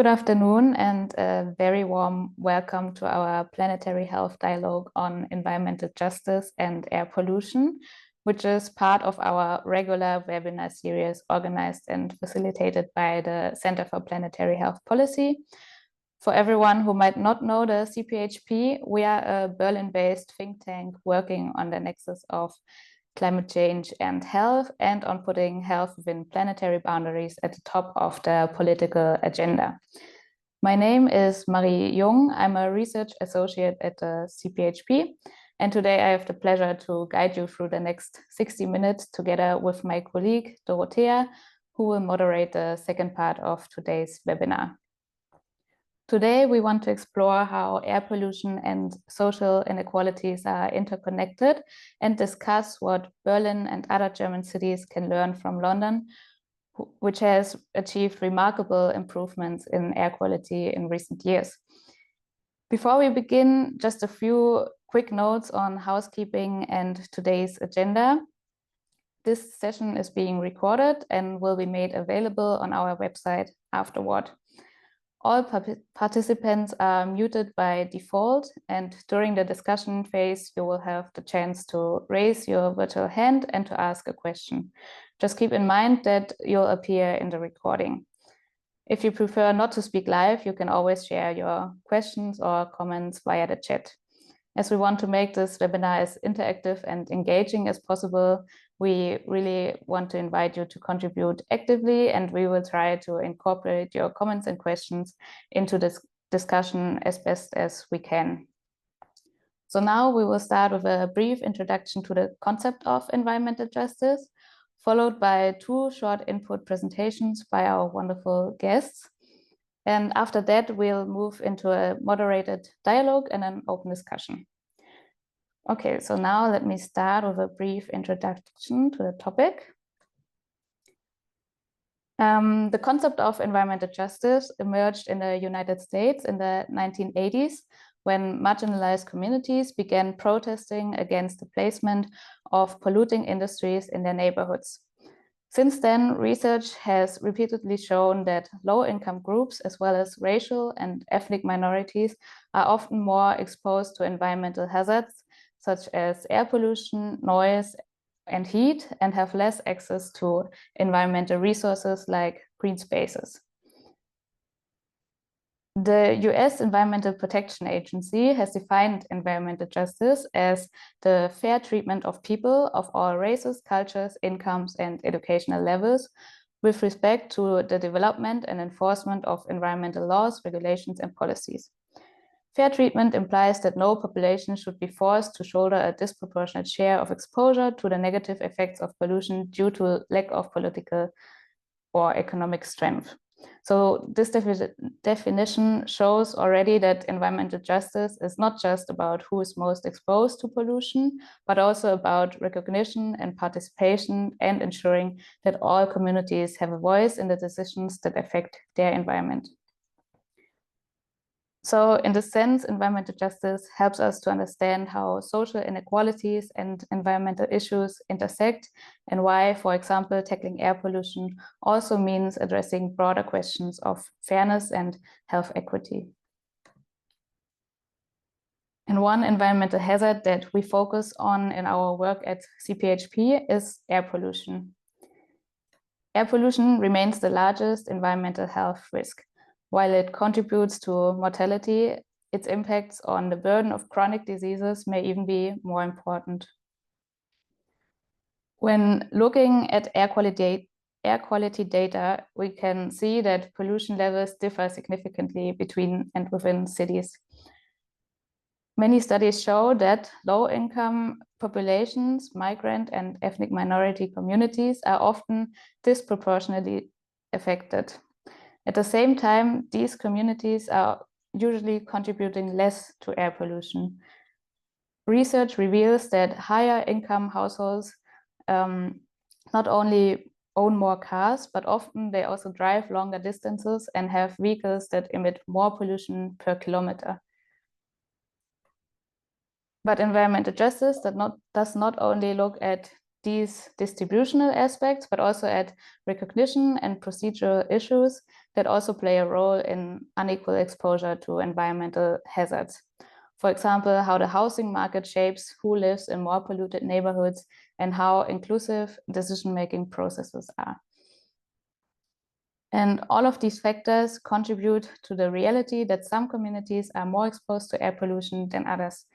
Good afternoon and a very warm welcome to our planetary health dialogue on environmental justice and air pollution, which is part of our regular webinar series organized and facilitated by the Center for Planetary Health Policy. For everyone who might not know the CPHP, we are a Berlin-based think tank working on the nexus of climate change and health, and on putting health within planetary boundaries at the top of the political agenda. My name is Marie Jung. I'm a research associate at the CPHP, and today I have the pleasure to guide you through the next 60 minutes together with my colleague Dorothea, who will moderate the second part of today's webinar. Today, we want to explore how air pollution and social inequalities are interconnected and discuss what Berlin and other German cities can learn from London, which has achieved remarkable improvements in air quality in recent years. Before we begin, just a few quick notes on housekeeping and today's agenda. This session is being recorded and will be made available on our website afterward. All participants are muted by default, and during the discussion phase, you will have the chance to raise your virtual hand and to ask a question. Just keep in mind that you'll appear in the recording. If you prefer not to speak live, you can always share your questions or comments via the chat. As we want to make this webinar as interactive and engaging as possible, we really want to invite you to contribute actively, and we will try to incorporate your comments and questions into this discussion as best as we can. So now we will start with a brief introduction to the concept of environmental justice, followed by two short input presentations by our wonderful guests. And after that, we'll move into a moderated dialogue and an open discussion. Okay, so now let me start with a brief introduction to the topic. The concept of environmental justice emerged in the United States in the 1980s when marginalized communities began protesting against the placement of polluting industries in their neighborhoods. Since then, research has repeatedly shown that low-income groups, as well as racial and ethnic minorities, are often more exposed to environmental hazards, such as air pollution, noise, and heat, and have less access to environmental resources like green spaces. The US Environmental Protection Agency has defined environmental justice as the fair treatment of people of all races, cultures, incomes, and educational levels with respect to the development and enforcement of environmental laws, regulations, and policies. Fair treatment implies that no population should be forced to shoulder a disproportionate share of exposure to the negative effects of pollution due to lack of political or economic strength. So this definition shows already that environmental justice is not just about who is most exposed to pollution, but also about recognition and participation and ensuring that all communities have a voice in the decisions that affect their environment. So in this sense, environmental justice helps us to understand how social inequalities and environmental issues intersect, and why, for example, tackling air pollution also means addressing broader questions of fairness and health equity. And one environmental hazard that we focus on in our work at CPHP is air pollution. Air pollution remains the largest environmental health risk. While it contributes to mortality, its impacts on the burden of chronic diseases may even be more important. When looking at air quality data, we can see that pollution levels differ significantly between and within cities. Many studies show that low-income populations, migrant and ethnic minority communities are often disproportionately affected. At the same time, these communities are usually contributing less to air pollution. Research reveals that higher income households not only own more cars, but often they also drive longer distances and have vehicles that emit more pollution per kilometer. But environmental justice does not only look at these distributional aspects, but also at recognition and procedural issues that also play a role in unequal exposure to environmental hazards. For example, how the housing market shapes who lives in more polluted neighborhoods and how inclusive decision-making processes are. And all of these factors contribute to the reality that some communities are more exposed to air pollution than others.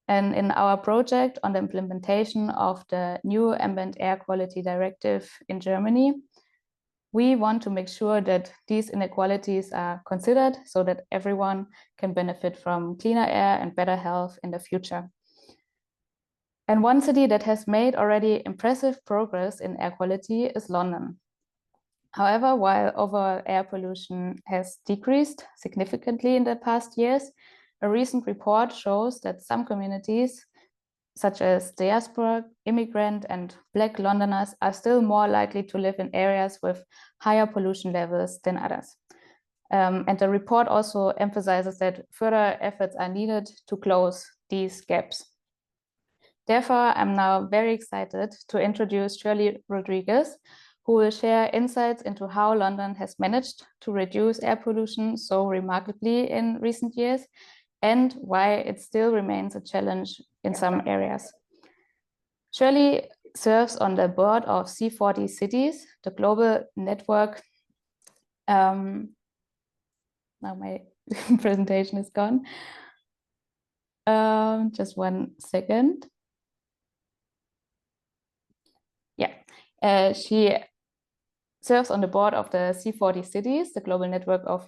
And in our project on the implementation of the new ambient air quality directive in Germany, we want to make sure that these inequalities are considered so that everyone can benefit from cleaner air and better health in the future. And one city that has made already impressive progress in air quality is London. However, while overall air pollution has decreased significantly in the past years, a recent report shows that some communities, such as diaspora, immigrant, and Black Londoners, are still more likely to live in areas with higher pollution levels than others. And the report also emphasizes that further efforts are needed to close these gaps. Therefore, I'm now very excited to introduce Shirley Rodrigues, who will share insights into how London has managed to reduce air pollution so remarkably in recent years, and why it still remains a challenge in some areas. Shirley serves on the board of C40 Cities, the global network. Now my presentation is gone. Just 1 second. Yeah, she serves on the board of the C40 Cities, the global network of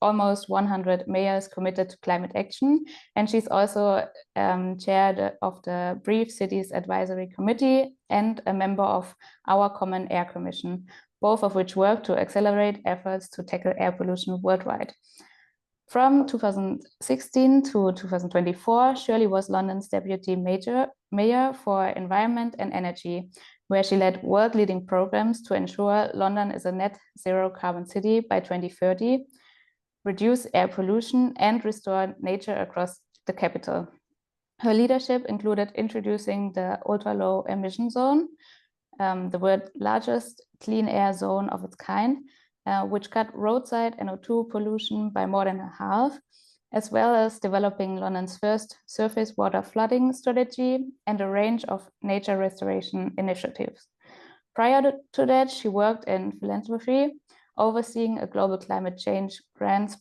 almost 100 mayors committed to climate action. And she's also chair of the Brief Cities Advisory Committee and a member of our Common Air Commission, both of which work to accelerate efforts to tackle air pollution worldwide. From 2016 to 2024, Shirley was London's deputy mayor for environment and energy, where she led world-leading programs to ensure London is a net zero carbon city by 2030, reduce air pollution, and restore nature across the capital. Her leadership included introducing the ultra-low emission zone, the world's largest clean air zone of its kind, which cut roadside NO2 pollution by more than half, as well as developing London's first surface water flooding strategy and a range of nature restoration initiatives. Prior to that, she worked in philanthropy, overseeing a global climate change grants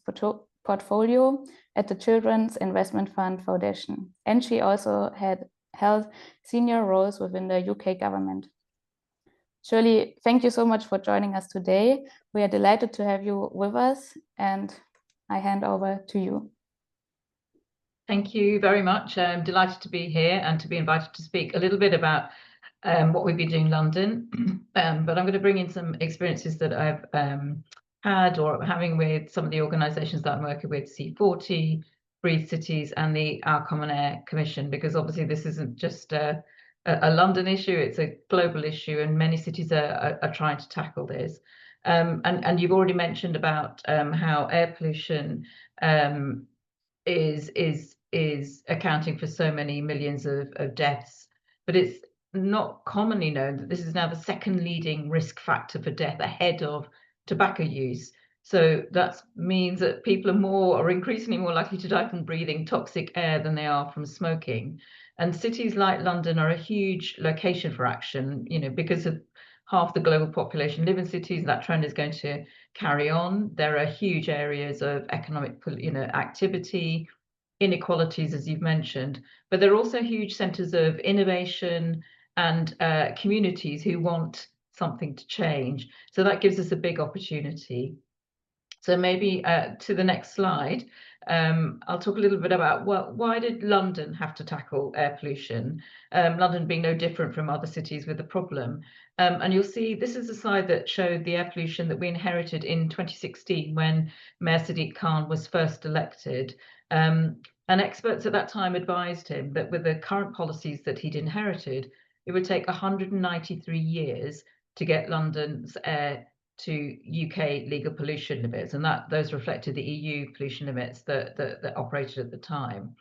portfolio at the Children's Investment Fund Foundation. And she also had held senior roles within the UK government. Shirley, thank you so much for joining us today. We are delighted to have you with us, and I hand over to you. Thank you very much. I'm delighted to be here and to be invited to speak a little bit about what we've been doing in London. But I'm going to bring in some experiences that I've had or having with some of the organisations that I'm working with, C40, Breathe Cities, and our Common Air Commission, because obviously this isn't just a London issue, it's a global issue, and many cities are trying to tackle this. And you've already mentioned about how air pollution is accounting for so many millions of deaths, but it's not commonly known that this is now the second leading risk factor for death ahead of tobacco use. So that means that people are increasingly more likely to die from breathing toxic air than they are from smoking. And cities like London are a huge location for action, because of half the global population live in cities. That trend is going to carry on. There are huge areas of economic, activity, inequalities, as you've mentioned, but there are also huge centres of innovation and communities who want something to change. So that gives us a big opportunity. So maybe to the next slide, I'll talk a little bit about why did London have to tackle air pollution? London being no different from other cities with the problem. And you'll see this is a slide that showed the air pollution that we inherited in 2016 when Mayor Sadiq Khan was first elected. And experts at that time advised him that with the current policies that he'd inherited, it would take 193 years to get London's air to UK legal pollution limits, and those reflected the EU pollution limits that operated at the time.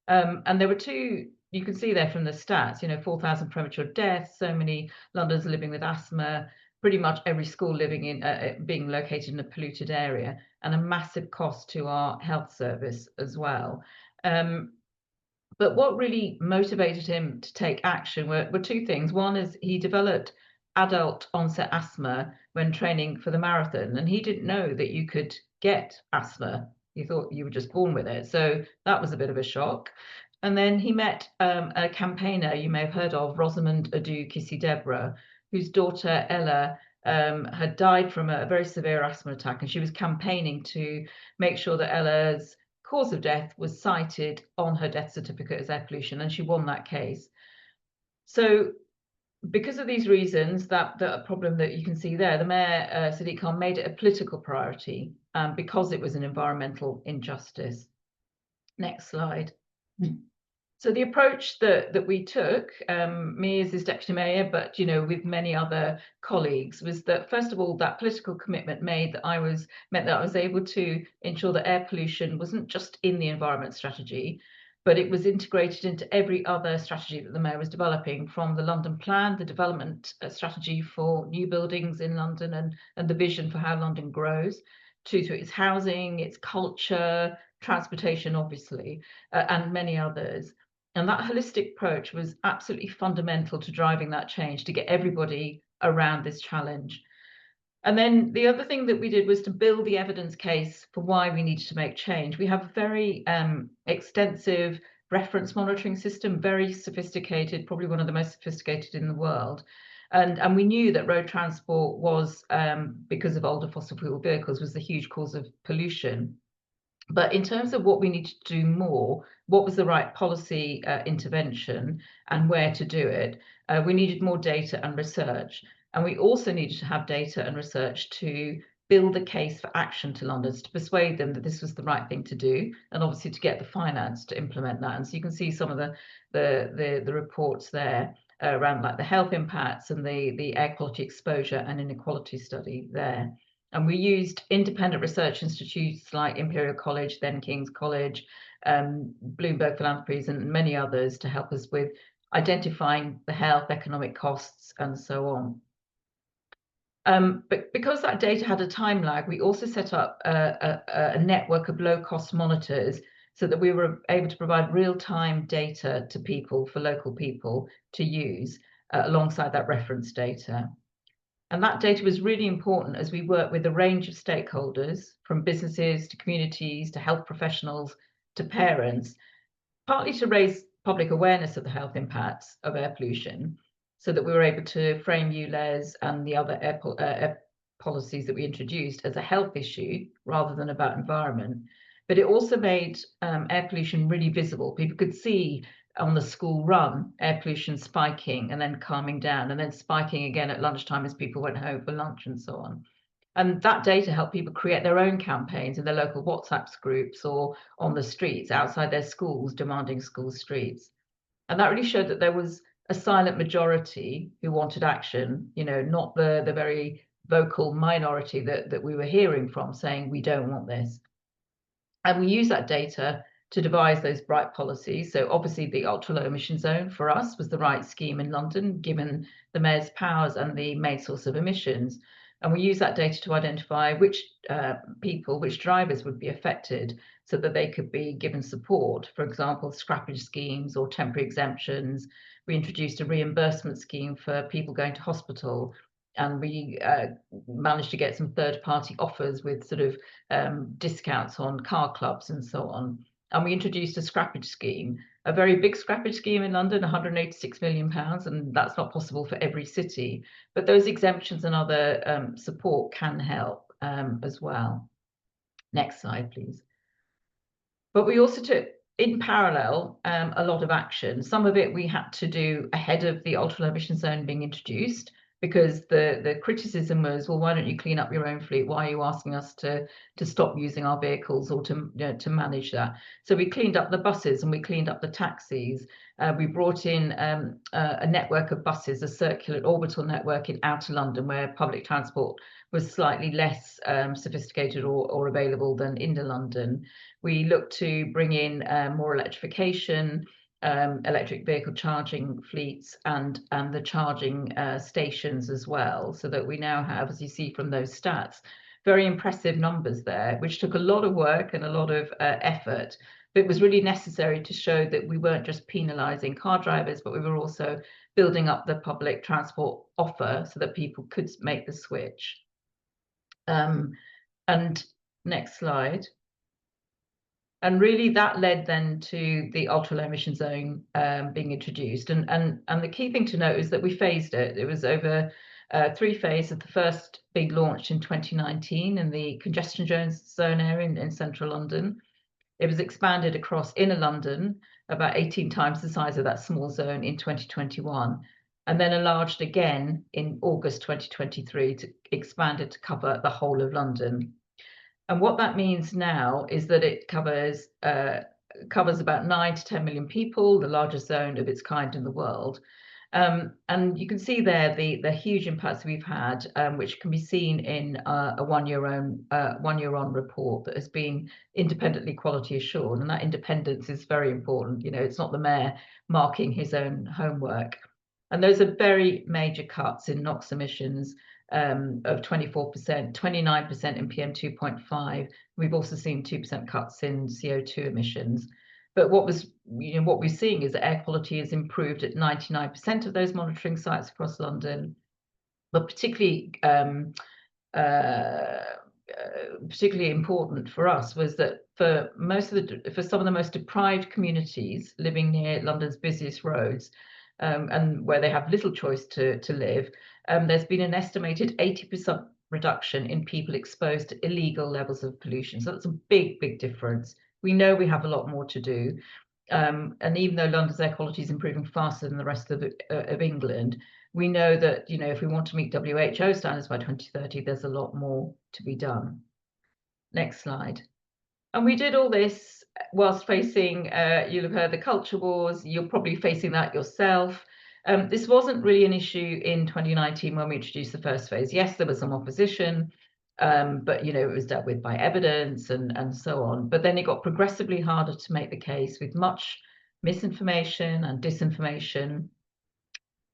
And there were two, you can see there from the stats, 4,000 premature deaths, so many Londoners living with asthma, pretty much every school living in being located in a polluted area, and a massive cost to our health service as well. But what really motivated him to take action were two things. One is he developed adult onset asthma when training for the marathon, and he didn't know that you could get asthma. He thought you were just born with it. So that was a bit of a shock. And then he met a campaigner you may have heard of, Rosamond Adu Kissy Deborah, whose daughter Ella had died from a very severe asthma attack, and she was campaigning to make sure that Ella's cause of death was cited on her death certificate as air pollution, and she won that case. So because of these reasons, that problem that you can see there, the Mayor, Sadiq Khan, made it a political priority because it was an environmental injustice. Next slide. So the approach that we took, me as his deputy mayor, but with many other colleagues, was that first of all, that political commitment meant that I was able to ensure that air pollution wasn't just in the environment strategy, but it was integrated into every other strategy that the mayor was developing, from the London plan, the development strategy for new buildings in London, and the vision for how London grows, to its housing, its culture, transportation, obviously, and many others. And that holistic approach was absolutely fundamental to driving that change, to get everybody around this challenge. And then the other thing that we did was to build the evidence case for why we needed to make change. We have a very extensive reference monitoring system, very sophisticated, probably one of the most sophisticated in the world. And we knew that road transport was, because of older fossil fuel vehicles, was the huge cause of pollution. But in terms of what we needed to do more, what was the right policy intervention and where to do it, we needed more data and research. And we also needed to have data and research to build a case for action to Londoners, to persuade them that this was the right thing to do, and obviously to get the finance to implement that. And so you can see some of the reports there around like the health impacts and the air quality exposure and inequality study there. And we used independent research institutes like Imperial College, then King's College, Bloomberg Philanthropies, and many others to help us with identifying the health, economic costs, and so on. But because that data had a time lag, we also set up a network of low-cost monitors so that we were able to provide real-time data to people, for local people to use alongside that reference data. And that data was really important as we work with a range of stakeholders, from businesses to communities to health professionals to parents, partly to raise public awareness of the health impacts of air pollution, so that we were able to frame ULEZ and the other air policies that we introduced as a health issue rather than about environment. But it also made air pollution really visible. People could see on the school run air pollution spiking and then calming down, and then spiking again at lunchtime as people went home for lunch and so on. And that data helped people create their own campaigns in their local WhatsApp groups or on the streets outside their schools, demanding school streets. And that really showed that there was a silent majority who wanted action, not the very vocal minority that we were hearing from saying, we don't want this. And we use that data to devise those bright policies. So obviously the ultra low emission zone for us was the right scheme in London, given the mayor's powers and the main source of emissions. And we use that data to identify which which drivers would be affected, so that they could be given support, for example, scrappage schemes or temporary exemptions. We introduced a reimbursement scheme for people going to hospital, and we managed to get some third-party offers with sort of discounts on car clubs and so on. And we introduced a scrappage scheme, a very big scrappage scheme in London, £186 million, and that's not possible for every city. But those exemptions and other support can help as well. Next slide, please. But we also took, in parallel, a lot of action. Some of it we had to do ahead of the ultra-low emission zone being introduced, because the criticism was, well, why don't you clean up your own fleet? Why are you asking us to stop using our vehicles or to manage that? So we cleaned up the buses and we cleaned up the taxis. We brought in a network of buses, a circular orbital network in outer London, where public transport was slightly less sophisticated or available than inner London. We looked to bring in more electrification. electric vehicle charging fleets and the charging stations as well, so that we now have, as you see from those stats, very impressive numbers there, which took a lot of work and a lot of effort. But it was really necessary to show that we weren't just penalising car drivers, but we were also building up the public transport offer so that people could make the switch. And next slide. And really that led then to the ultra low emission zone being introduced. And the key thing to note is that we phased it. It was over 3 phases. The first big launch in 2019 in the congestion zone area in central London. It was expanded across inner London, about 18 times the size of that small zone in 2021. And then enlarged again in August 2023 to expand it to cover the whole of London. And what that means now is that it covers about 9 to 10 million people, the largest zone of its kind in the world. And you can see there the huge impacts we've had, which can be seen in a one-year on report that has been independently quality assured. And that independence is very important. You know, it's not the mayor marking his own homework. And those are very major cuts in NOx emissions of 24%, 29% in PM2.5. We've also seen 2% cuts in CO2 emissions. But what we're seeing is that air quality has improved at 99% of those monitoring sites across London. But particularly important for us was that for some of the most deprived communities living near London's busiest roads, and where they have little choice to live, there's been an estimated 80% reduction in people exposed to illegal levels of pollution. So that's a big, big difference. We know we have a lot more to do. And even though London's air quality is improving faster than the rest of England, we know that, you know, if we want to meet WHO standards by 2030, there's a lot more to be done. Next slide. And we did all this whilst facing, you'll have heard the culture wars, you're probably facing that yourself. This wasn't really an issue in 2019 when we introduced the first phase. Yes, there was some opposition, but you know, it was dealt with by evidence and so on. But then it got progressively harder to make the case with much misinformation and disinformation.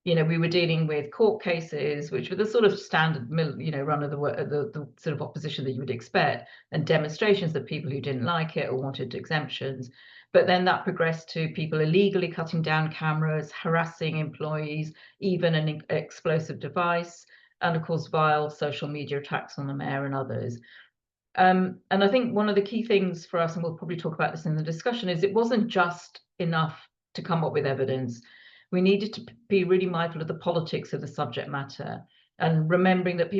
You know, we were dealing with court cases, which were the sort of standard, you know, run of the sort of opposition that you would expect, and demonstrations of people who didn't like it or wanted exemptions. But then that progressed to people illegally cutting down cameras, harassing employees, even an explosive device, and of course, vile social media attacks on the mayor and others. And I think one of the key things for us, and we'll probably talk about this in the discussion, is it wasn't just enough to come up with evidence. We needed to be really mindful of the politics of the subject matter, and remembering that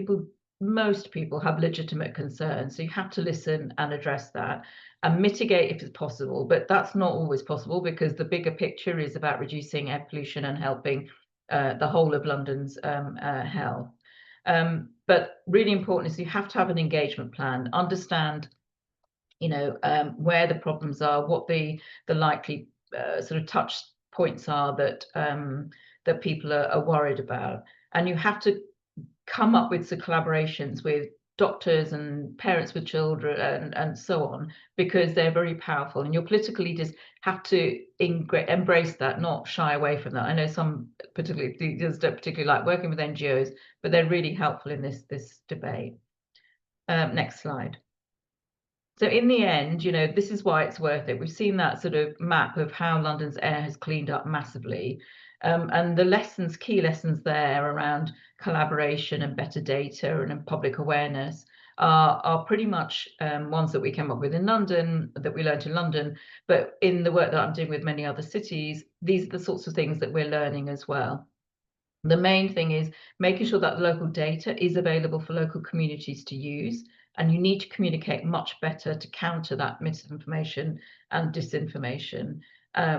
most people have legitimate concerns. So you have to listen and address that and mitigate if it's possible. But that's not always possible, because the bigger picture is about reducing air pollution and helping the whole of London's health. But really important is you have to have an engagement plan, understand, you know, where the problems are, what the likely sort of touch points are that people are worried about. And you have to come up with some collaborations with doctors and parents with children and so on, because they're very powerful, and your political leaders have to embrace that, not shy away from that. I know some leaders don't particularly like working with NGOs, but they're really helpful in this debate. Next slide. So in the end, you know, this is why it's worth it. We've seen that sort of map of how London's air has cleaned up massively. And the key lessons there around collaboration and better data and public awareness are pretty much ones that we came up with in London, that we learned in London. But in the work that I'm doing with many other cities, these are the sorts of things that we're learning as well. The main thing is making sure that the local data is available for local communities to use. And you need to communicate much better to counter that misinformation and disinformation.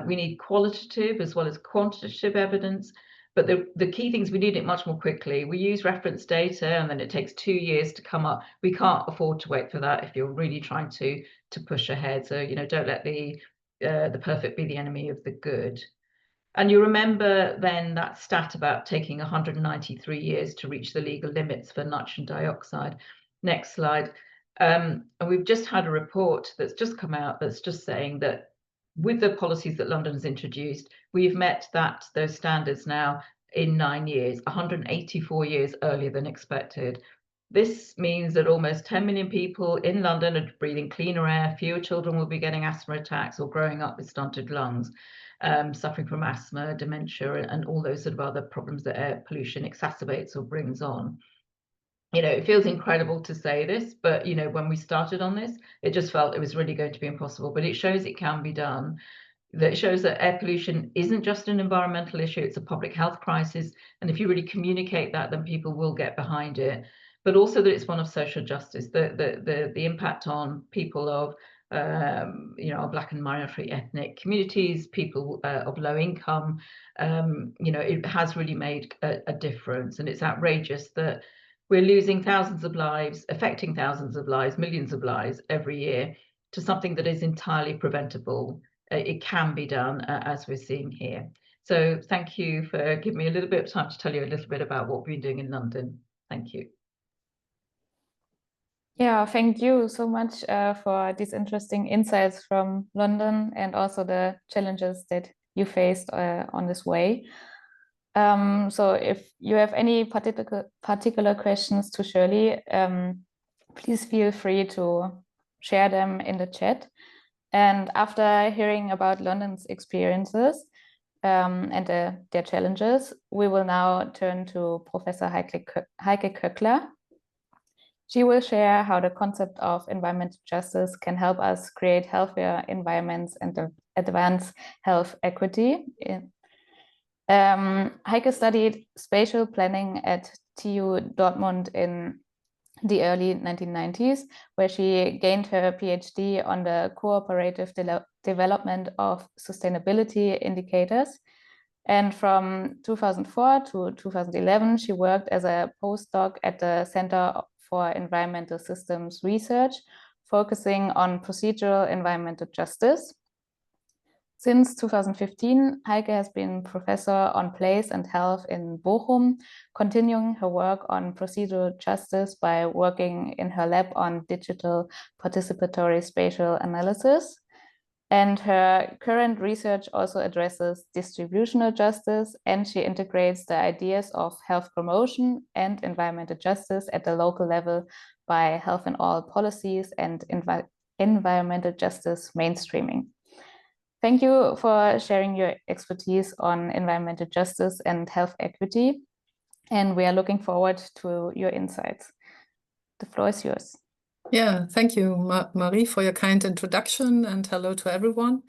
We need qualitative as well as quantitative evidence, but the key things, we need it much more quickly. We use reference data, and then it takes 2 years to come up. We can't afford to wait for that if you're really trying to push ahead. So, you know, don't let the perfect be the enemy of the good. And you remember then that stat about taking 193 years to reach the legal limits for nitrogen dioxide. Next slide. And we've just had a report that's just come out that's just saying that with the policies that London has introduced, we've met those standards now in 9 years, 184 years earlier than expected. This means that almost 10 million people in London are breathing cleaner air, fewer children will be getting asthma attacks or growing up with stunted lungs, suffering from asthma, dementia, and all those sort of other problems that air pollution exacerbates or brings on. It feels incredible to say this, but, when we started on this, it just felt it was really going to be impossible. But it shows it can be done. That shows that air pollution isn't just an environmental issue, it's a public health crisis. And if you really communicate that, then people will get behind it. But also that it's one of social justice, the impact on people of Black and minority ethnic communities, people of low income, it has really made a difference. And it's outrageous that we're losing thousands of lives, affecting thousands of lives, millions of lives every year to something that is entirely preventable. It can be done, as we're seeing here. So thank you for giving me a little bit of time to tell you a little bit about what we've been doing in London. Thank you. Yeah, thank you so much for these interesting insights from London and also the challenges that you faced on this way. So if you have any particular questions to Shirley, please feel free to share them in the chat. And after hearing about London's experiences and their challenges, we will now turn to Professor Heike Köckler. She will share how the concept of environmental justice can help us create healthier environments and advance health equity. Heike studied spatial planning at TU Dortmund in the early 1990s, where she gained her PhD on the cooperative development of sustainability indicators. And from 2004 to 2011, she worked as a postdoc at the Center for Environmental Systems Research, focusing on procedural environmental justice. Since 2015, Heike has been professor on place and health in Bochum, continuing her work on procedural justice by working in her lab on digital participatory spatial analysis. And her current research also addresses distributional justice, and she integrates the ideas of health promotion and environmental justice at the local level by health in all policies and environmental justice mainstreaming. Thank you for sharing your expertise on environmental justice and health equity, and we are looking forward to your insights. The floor is yours. Yeah, thank you, Marie, for your kind introduction, and hello to everyone.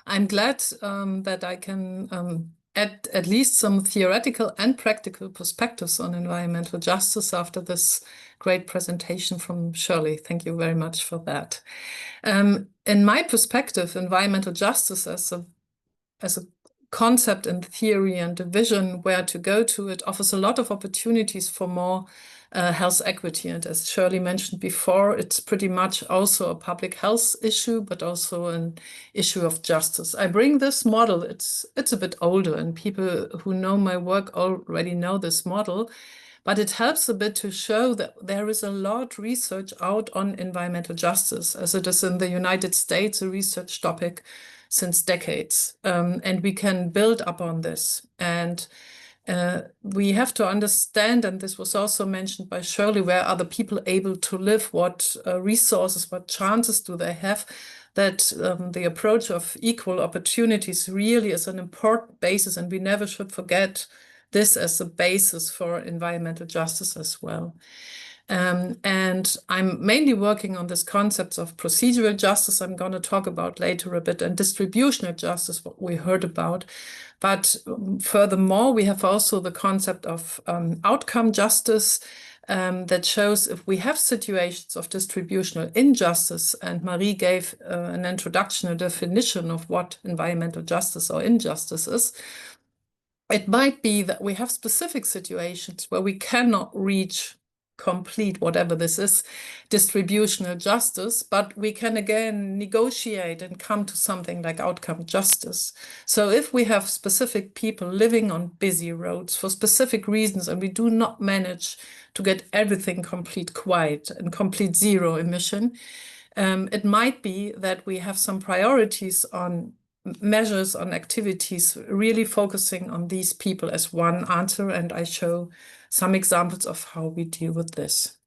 I'm glad that I can add at least some theoretical and practical perspectives on environmental justice after this great presentation from Shirley. Thank you very much for that. In my perspective, environmental justice as a concept and theory and a vision where to go to, it offers a lot of opportunities for more health equity. And as Shirley mentioned before, it's pretty much also a public health issue, but also an issue of justice. I bring this model, it's a bit older, and people who know my work already know this model, but it helps a bit to show that there is a lot of research out on environmental justice, as it is in the United States, a research topic since decades. And we can build up on this. And we have to understand, and this was also mentioned by Shirley, where are the people able to live, what resources, what chances do they have, that the approach of equal opportunities really is an important basis, and we never should forget this as a basis for environmental justice as well. And I'm mainly working on this concepts of procedural justice I'm going to talk about later a bit, and distributional justice, what we heard about. But furthermore, we have also the concept of outcome justice that shows if we have situations of distributional injustice, and Marie gave an introduction, a definition of what environmental justice or injustice is. It might be that we have specific situations where we cannot reach complete, whatever this is, distributional justice, but we can again negotiate and come to something like outcome justice. So if we have specific people living on busy roads for specific reasons, and we do not manage to get everything complete quiet and complete zero emission, it might be that we have some priorities on measures, on activities, really focusing on these people as one answer. And I show some examples of how we deal with this.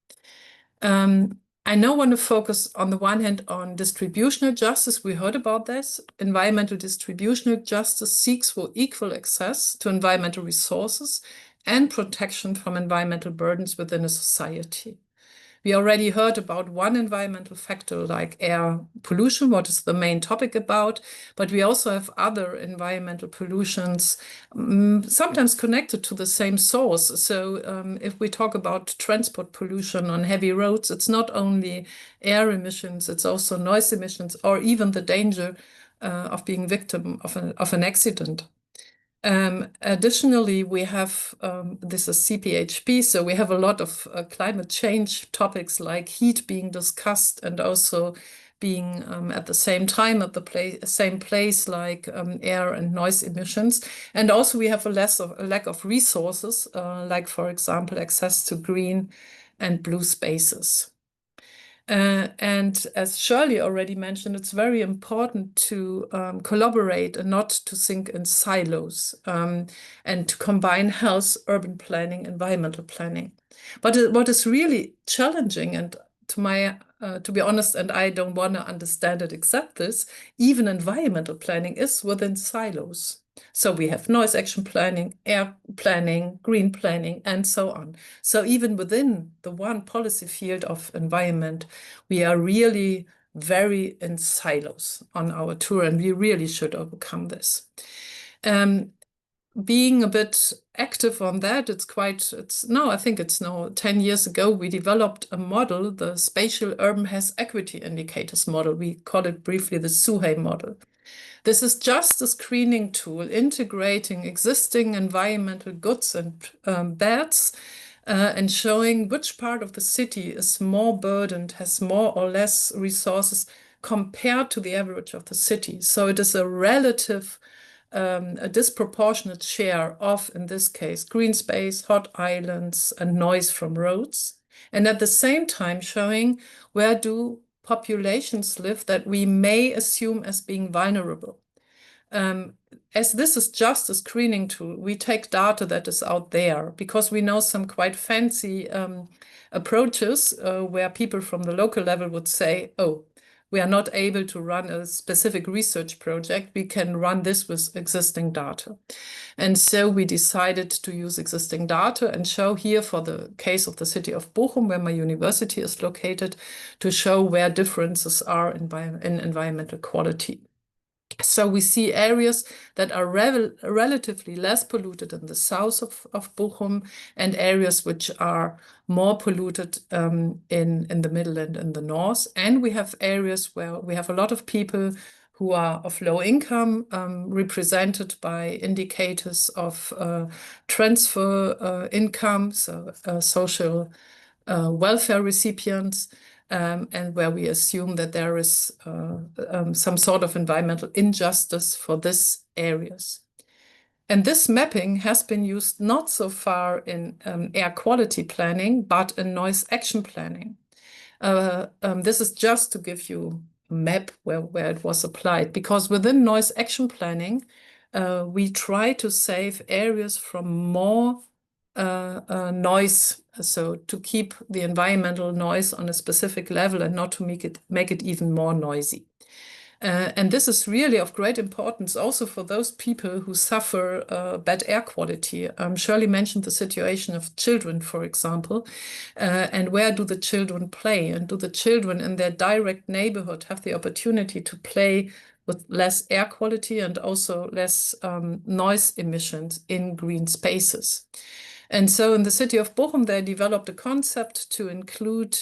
I now want to focus on the one hand on distributional justice. We heard about this. Environmental distributional justice seeks for equal access to environmental resources and protection from environmental burdens within a society. We already heard about one environmental factor like air pollution, what is the main topic about, but we also have other environmental pollutions, sometimes connected to the same source. So if we talk about transport pollution on heavy roads, it's not only air emissions, it's also noise emissions, or even the danger of being victim of an accident. Additionally, we have, this is CPHP, so we have a lot of climate change topics like heat being discussed and also being at the same time at the same place like air and noise emissions. And also we have a lack of resources, like, for example, access to green and blue spaces. And as Shirley already mentioned, it's very important to collaborate and not to think in silos, and to combine health, urban planning, environmental planning. But what is really challenging, and to be honest, and I don't want to understand it except this, even environmental planning is within silos. So we have noise action planning, air planning, green planning, and so on. So even within the one policy field of environment, we are really very in silos on our tour, and we really should overcome this. Being a bit active on that, I think it's now 10 years ago, we developed a model, the Spatial Urban Health Equity Indicators model. We call it briefly the SUHE model. This is just a screening tool integrating existing environmental goods and bads, and showing which part of the city is more burdened, has more or less resources compared to the average of the city. So it is a relative, a disproportionate share of, in this case, green space, hot islands, and noise from roads. And at the same time showing where do populations live that we may assume as being vulnerable. As this is just a screening tool, we take data that is out there because we know some quite fancy approaches where people from the local level would say, oh, we are not able to run a specific research project. We can run this with existing data. And so we decided to use existing data and show here for the case of the city of Bochum, where my university is located, to show where differences are in environmental quality. So we see areas that are relatively less polluted in the south of Bochum, and areas which are more polluted in the middle and in the north. And we have areas where we have a lot of people who are of low income, represented by indicators of transfer income, so social welfare recipients. And where we assume that there is some sort of environmental injustice for these areas. And this mapping has been used not so far in air quality planning, but in noise action planning. This is just to give you a map where it was applied, because within noise action planning, we try to save areas from more noise, so to keep the environmental noise on a specific level and not to make it even more noisy. And this is really of great importance also for those people who suffer bad air quality. Shirley mentioned the situation of children, for example, and where do the children play? And do the children in their direct neighborhood have the opportunity to play with less air quality and also less noise emissions in green spaces? And so in the city of Bochum, they developed a concept to include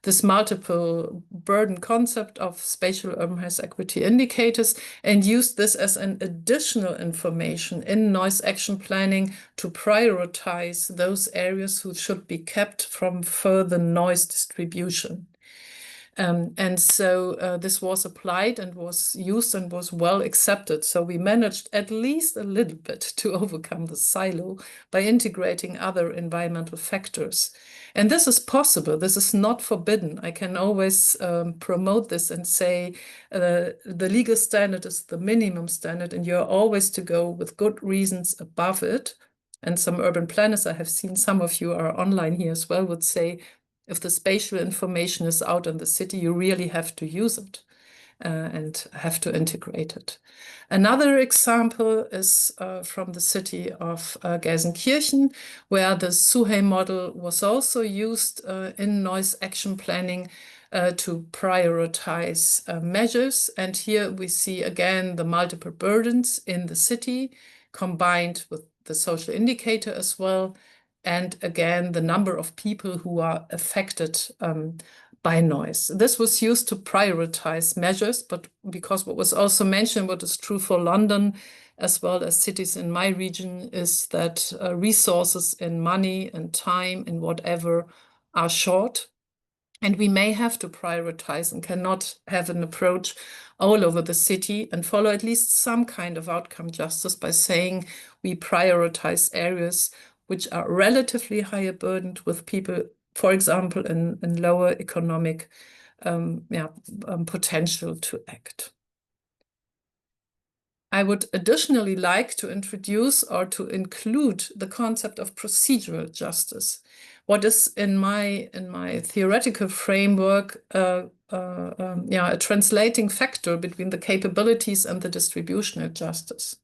this multiple burden concept of spatial urban health equity indicators, and used this as an additional information in noise action planning to prioritize those areas who should be kept from further noise distribution. And so this was applied and was used and was well accepted. So we managed at least a little bit to overcome the silo by integrating other environmental factors. And this is possible. This is not forbidden. I can always promote this and say the legal standard is the minimum standard, and you're always to go with good reasons above it. And some urban planners, I have seen some of you are online here as well, would say, if the spatial information is out in the city, you really have to use it and have to integrate it. Another example is from the city of Gelsenkirchen, where the SUHE model was also used in noise action planning to prioritize measures. And here we see again the multiple burdens in the city combined with the social indicator as well. And again, the number of people who are affected by noise. This was used to prioritize measures, but because what was also mentioned, what is true for London as well as cities in my region, is that resources in money and time and whatever are short. And we may have to prioritize and cannot have an approach all over the city and follow at least some kind of outcome justice by saying we prioritize areas which are relatively higher burdened with people, for example, in lower economic potential to act. I would additionally like to introduce or to include the concept of procedural justice. What is in my theoretical framework a translating factor between the capabilities and the distributional justice.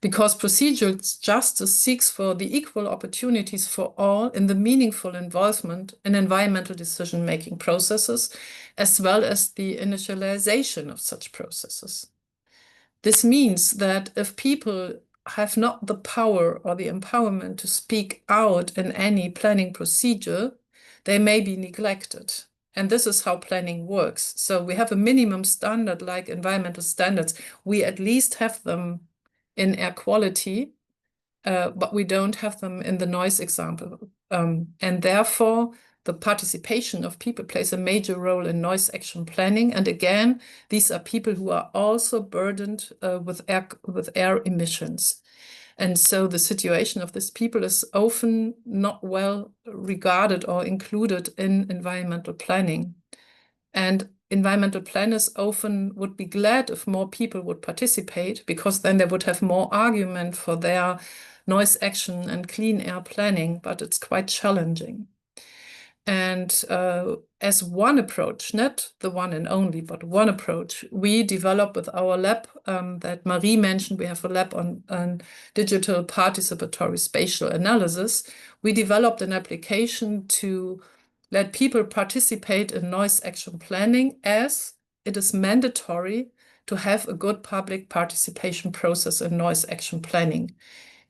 Because procedural justice seeks for the equal opportunities for all in the meaningful involvement in environmental decision-making processes, as well as the initialization of such processes. This means that if people have not the power or the empowerment to speak out in any planning procedure, they may be neglected. And this is how planning works. So we have a minimum standard like environmental standards. We at least have them in air quality, but we don't have them in the noise example. And therefore, the participation of people plays a major role in noise action planning. And again, these are people who are also burdened with air emissions. And so the situation of these people is often not well regarded or included in environmental planning. And environmental planners often would be glad if more people would participate, because then they would have more argument for their noise action and clean air planning, but it's quite challenging. And as one approach, not the one and only, but one approach, we developed with our lab that Marie mentioned. We have a lab on digital participatory spatial analysis. We developed an application to let people participate in noise action planning, as it is mandatory to have a good public participation process in noise action planning.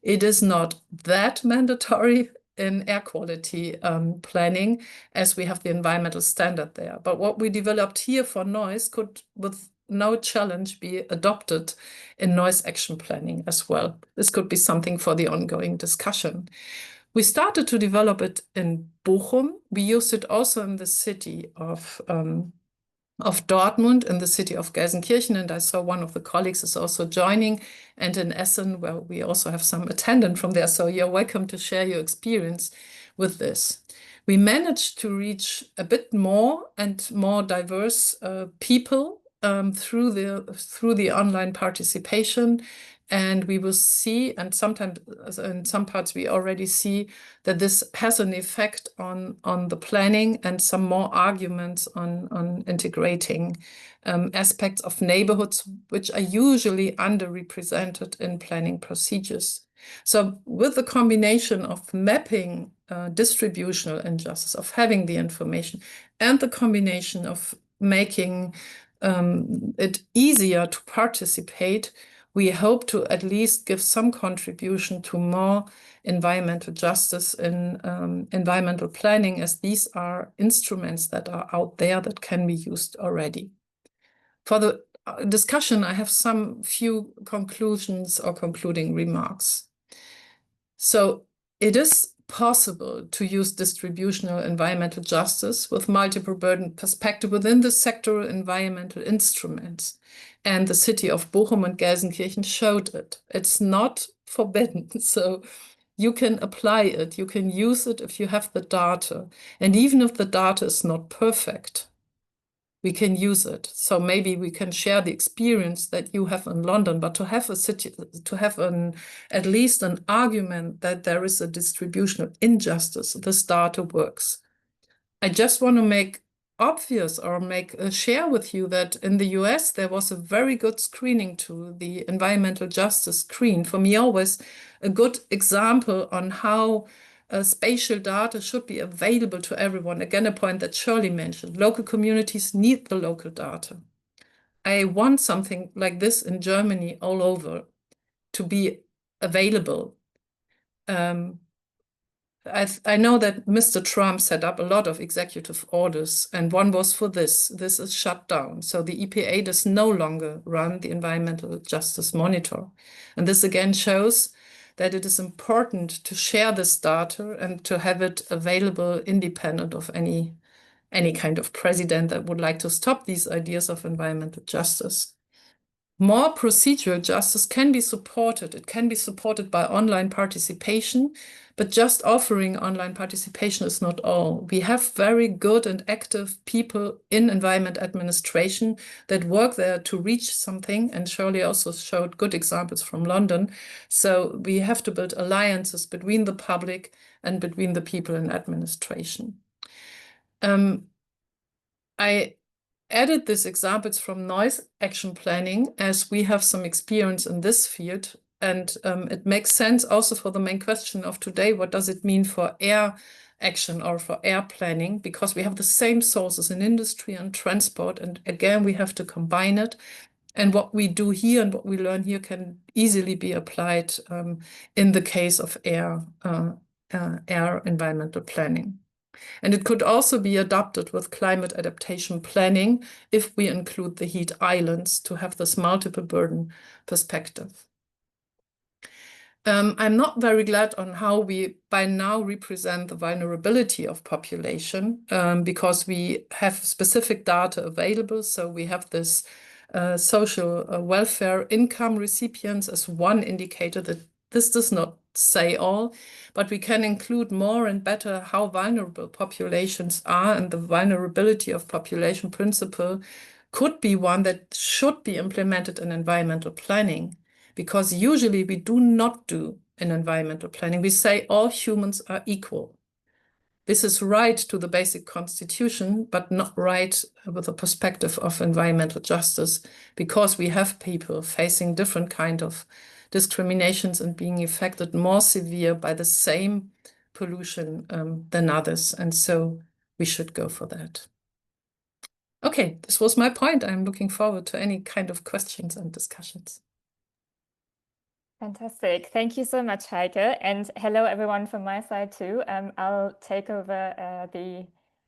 It is not that mandatory in air quality planning, as we have the environmental standard there. But what we developed here for noise could, with no challenge, be adopted in noise action planning as well. This could be something for the ongoing discussion. We started to develop it in Bochum. We used it also in the city of Dortmund, in the city of Gelsenkirchen, and I saw one of the colleagues is also joining, and in Essen, where we also have some attendant from there. So you're welcome to share your experience with this. We managed to reach a bit more and more diverse people through the online participation. And we will see, and sometimes in some parts we already see, that this has an effect on the planning and some more arguments on integrating aspects of neighborhoods, which are usually underrepresented in planning procedures. So with the combination of mapping distributional injustice, of having the information, and the combination of making it easier to participate, we hope to at least give some contribution to more environmental justice in environmental planning, as these are instruments that are out there that can be used already. For the discussion, I have some few conclusions or concluding remarks. So it is possible to use distributional environmental justice with multiple burden perspective within the sectoral environmental instruments. And the city of Bochum and Gelsenkirchen showed it. It's not forbidden. So you can apply it, you can use it if you have the data. And even if the data is not perfect, we can use it. So maybe we can share the experience that you have in London, but to have a city, to have at least an argument that there is a distributional injustice, this data works. I just want to make obvious or share with you that in the US, there was a very good screening to the environmental justice screen. For me, always a good example on how spatial data should be available to everyone. Again, a point that Shirley mentioned. Local communities need the local data. I want something like this in Germany all over to be available. I know that Mr. Trump set up a lot of executive orders, and one was for this. This is shut down. So the EPA does no longer run the Environmental Justice Monitor. And this again shows that it is important to share this data and to have it available independent of any kind of president that would like to stop these ideas of environmental justice. More procedural justice can be supported. It can be supported by online participation, but just offering online participation is not all. We have very good and active people in environment administration that work there to reach something, and Shirley also showed good examples from London. So we have to build alliances between the public and between the people in administration. I added these examples from noise action planning as we have some experience in this field. And it makes sense also for the main question of today, what does it mean for air action or for air planning? Because we have the same sources in industry and transport. And again, we have to combine it. And what we do here and what we learn here can easily be applied in the case of air environmental planning. And it could also be adopted with climate adaptation planning if we include the heat islands to have this multiple burden perspective. I'm not very glad on how we by now represent the vulnerability of population because we have specific data available. So we have this social welfare income recipients as one indicator. That this does not say all, but we can include more and better how vulnerable populations are, and the vulnerability of population principle could be one that should be implemented in environmental planning, because usually we do not do in environmental planning. We say all humans are equal. This is right to the basic constitution, but not right with the perspective of environmental justice, because we have people facing different kind of discriminations and being affected more severe by the same pollution than others. And so we should go for that. Okay, this was my point. I'm looking forward to any kind of questions and discussions. Fantastic. Thank you so much, Heike. And hello, everyone from my side too. I'll take over the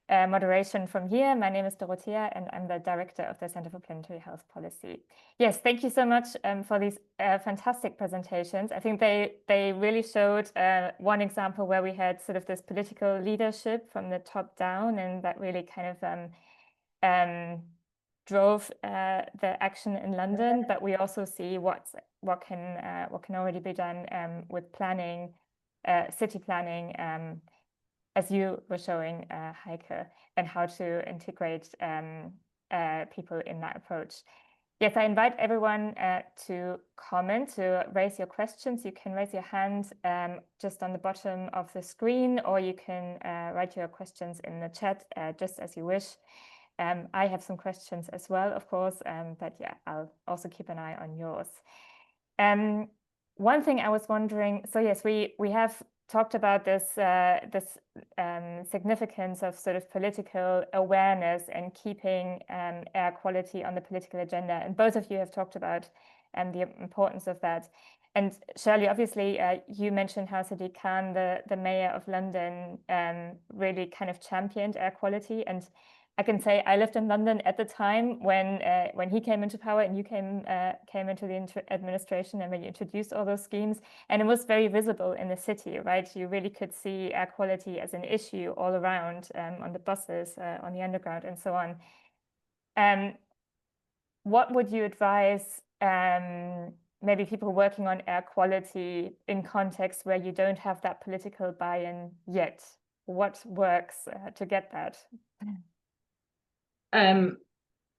moderation from here. My name is Dorothea, and I'm the director of the Center for Planetary Health Policy. Yes, thank you so much for these fantastic presentations. I think they really showed one example where we had sort of this political leadership from the top down, and that really kind of drove the action in London. But we also see what can already be done with planning, city planning, as you were showing, Heike, and how to integrate people in that approach. Yes, I invite everyone to comment, to raise your questions. You can raise your hand just on the bottom of the screen, or you can write your questions in the chat, just as you wish. I have some questions as well, of course, but yeah, I'll also keep an eye on yours. One thing I was wondering, so yes, we have talked about this significance of sort of political awareness and keeping air quality on the political agenda, and both of you have talked about the importance of that. And Shirley, obviously, you mentioned how Sadiq Khan, the mayor of London, really kind of championed air quality. And I can say I lived in London at the time when he came into power and you came into the administration, and when you introduced all those schemes, and it was very visible in the city, right? You really could see air quality as an issue all around, on the buses, on the underground, and so on. What would you advise maybe people working on air quality in contexts where you don't have that political buy-in yet? What works to get that?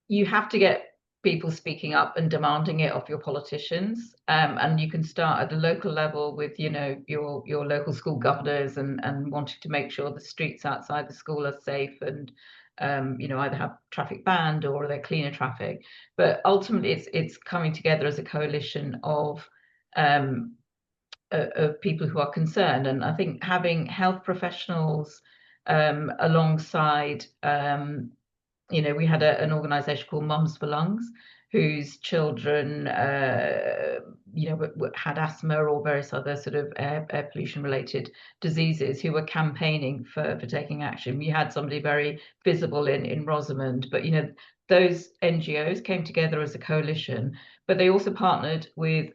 You have to get people speaking up and demanding it of your politicians, and you can start at the local level with, you know, your local school governors and wanting to make sure the streets outside the school are safe and you know, either have traffic banned or they're cleaner traffic. But ultimately, it's coming together as a coalition of people who are concerned, and I think having health professionals alongside. You know, we had an organisation called Mums for Lungs, whose children, you know, had asthma or various other sort of air pollution related diseases, who were campaigning for taking action. We had somebody very visible in Rosamond, but, you know, those NGOs came together as a coalition, but they also partnered with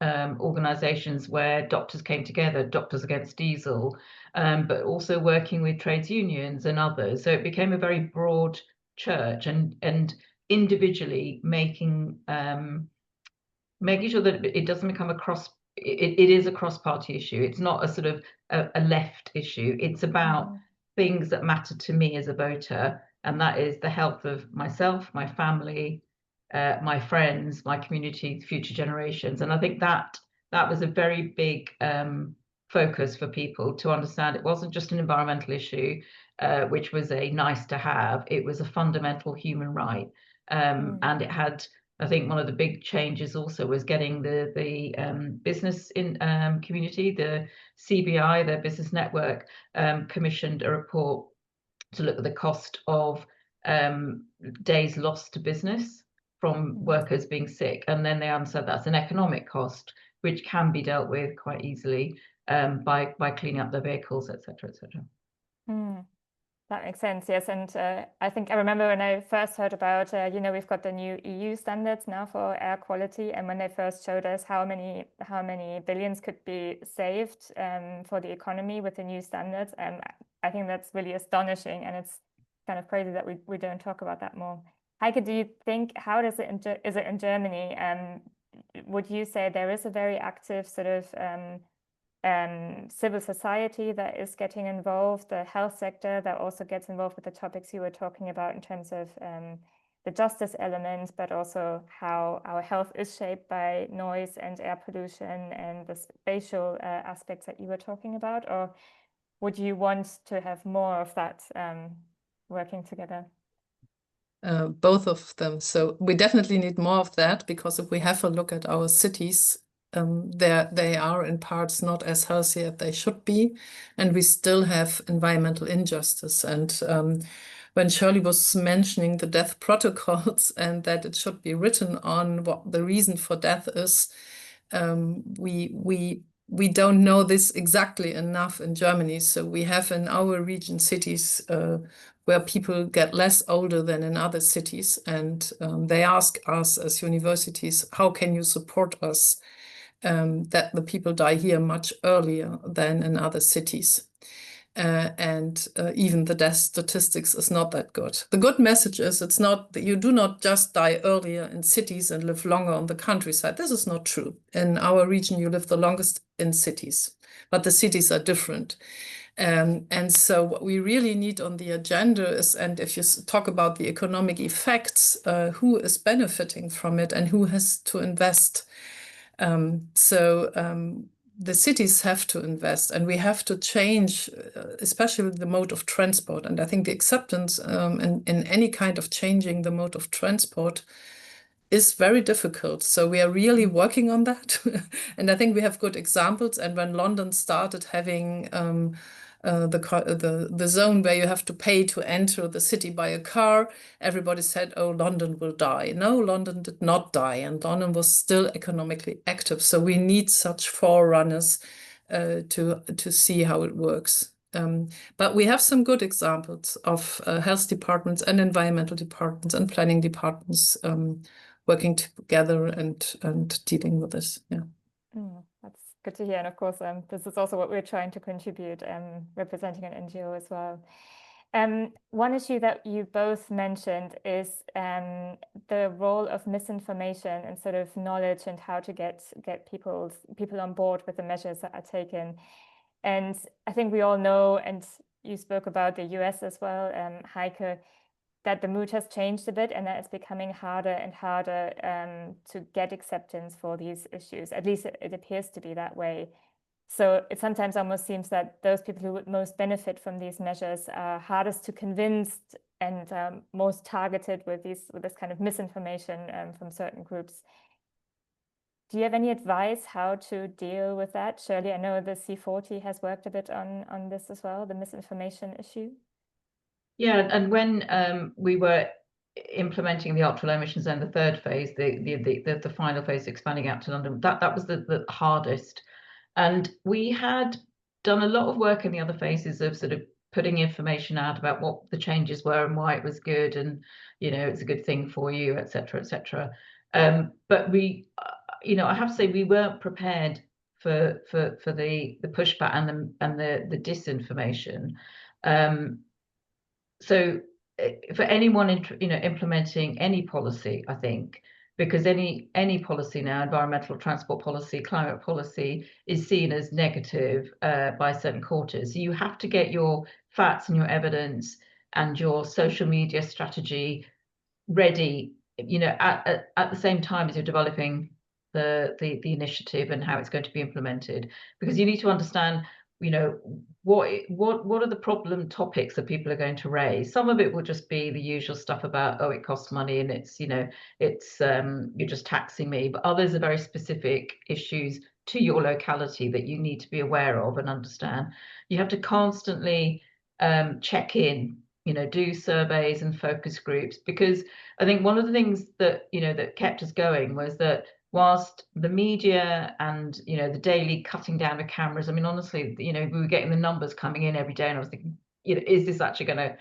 organisations where doctors came together, Doctors Against Diesel, but also working with trades unions and others. So it became a very broad church, and individually making sure that it doesn't become it is a cross-party issue. It's not a sort of a left issue. It's about things that matter to me as a voter, and that is the health of myself, my family, my friends, my community, future generations. And I think that was a very big focus for people to understand. It wasn't just an environmental issue, which was a nice to have. It was a fundamental human right, and it had, I think, one of the big changes also was getting the business in community, the CBI, their business network, commissioned a report to look at the cost of days lost to business from workers being sick, and then they answered that's an economic cost which can be dealt with quite easily by cleaning up their vehicles, etc., etc. That makes sense, yes. And I think I remember when I first heard about, you know, we've got the new EU standards now for air quality, and when they first showed us how many billions could be saved for the economy with the new standards, I think that's really astonishing, and it's kind of crazy that we don't talk about that more. Heike, do you think, how is it in Germany? Would you say there is a very active sort of civil society that is getting involved, the health sector that also gets involved with the topics you were talking about in terms of the justice element, but also how our health is shaped by noise and air pollution and the spatial aspects that you were talking about? Or would you want to have more of that working together? Both of them. So we definitely need more of that, because if we have a look at our cities, they are in parts not as healthy as they should be, and we still have environmental injustice. And when Shirley was mentioning the death protocols and that it should be written on what the reason for death is, we don't know this exactly enough in Germany. So we have in our region cities where people get less older than in other cities, and they ask us as universities, how can you support us that the people die here much earlier than in other cities? And even the death statistics is not that good. The good message is it's not that you do not just die earlier in cities and live longer on the countryside. This is not true. In our region, you live the longest in cities, but the cities are different. And so what we really need on the agenda is, and if you talk about the economic effects, who is benefiting from it and who has to invest? The cities have to invest, and we have to change, especially the mode of transport. And I think the acceptance in any kind of changing the mode of transport is very difficult. So we are really working on that. And I think we have good examples. And when London started having the zone where you have to pay to enter the city by a car, everybody said, oh, London will die. No, London did not die, and London was still economically active. So we need such forerunners to see how it works. But we have some good examples of health departments and environmental departments and planning departments working together and dealing with this. Yeah. That's good to hear. And of course, this is also what we're trying to contribute, representing an NGO as well. One issue that you both mentioned is the role of misinformation and sort of knowledge and how to get people on board with the measures that are taken. And I think we all know, and you spoke about the US as well, Heike, that the mood has changed a bit and that it's becoming harder and harder to get acceptance for these issues. At least it appears to be that way. So it sometimes almost seems that those people who would most benefit from these measures are hardest to convince and most targeted with this kind of misinformation from certain groups. Do you have any advice how to deal with that? Shirley, I know the C40 has worked a bit on this as well, the misinformation issue. Yeah, and when we were implementing the ultra low emission zone, the third phase, the final phase, expanding out to London, that was the hardest. And we had done a lot of work in the other phases of sort of putting information out about what the changes were and why it was good, and it's a good thing for you, etc., etc. But we, I have to say, we weren't prepared for the pushback and the disinformation. So for anyone implementing any policy, I think, because any policy now, environmental, transport policy, climate policy, is seen as negative by certain quarters. So you have to get your facts and your evidence and your social media strategy ready, at the same time as you're developing the initiative and how it's going to be implemented, because you need to understand what are the problem topics that people are going to raise. Some of it will just be the usual stuff about, oh, it costs money and it's you're just taxing me, but others are very specific issues to your locality that you need to be aware of and understand. You have to constantly check in, do surveys and focus groups, because I think one of the things that that kept us going was that whilst the media and the daily cutting down of cameras, I mean, honestly, we were getting the numbers coming in every day, and I was thinking, is this actually going to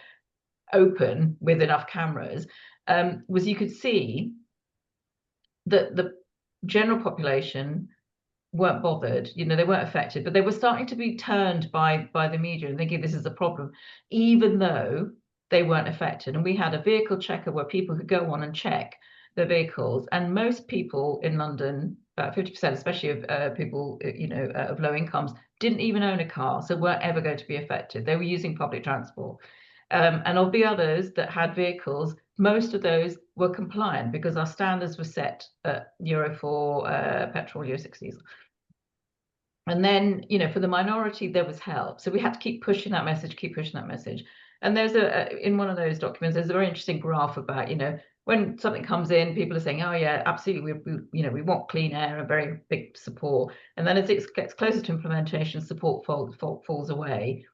open with enough cameras? Was you could see that the general population weren't bothered, they weren't affected, but they were starting to be turned by the media and thinking this is a problem, even though they weren't affected. And we had a vehicle checker where people could go on and check the vehicles, and most people in London, about 50%, especially of people of low incomes, didn't even own a car, so weren't ever going to be affected. They were using public transport. And of the others that had vehicles, most of those were compliant because our standards were set at Euro 4 petrol, Euro 6 diesel. And then, for the minority, there was help. So we had to keep pushing that message, And there's in one of those documents, there's a very interesting graph about, when something comes in, people are saying, oh yeah, absolutely, we want clean air, a very big support. And then as it gets closer to implementation, support falls away.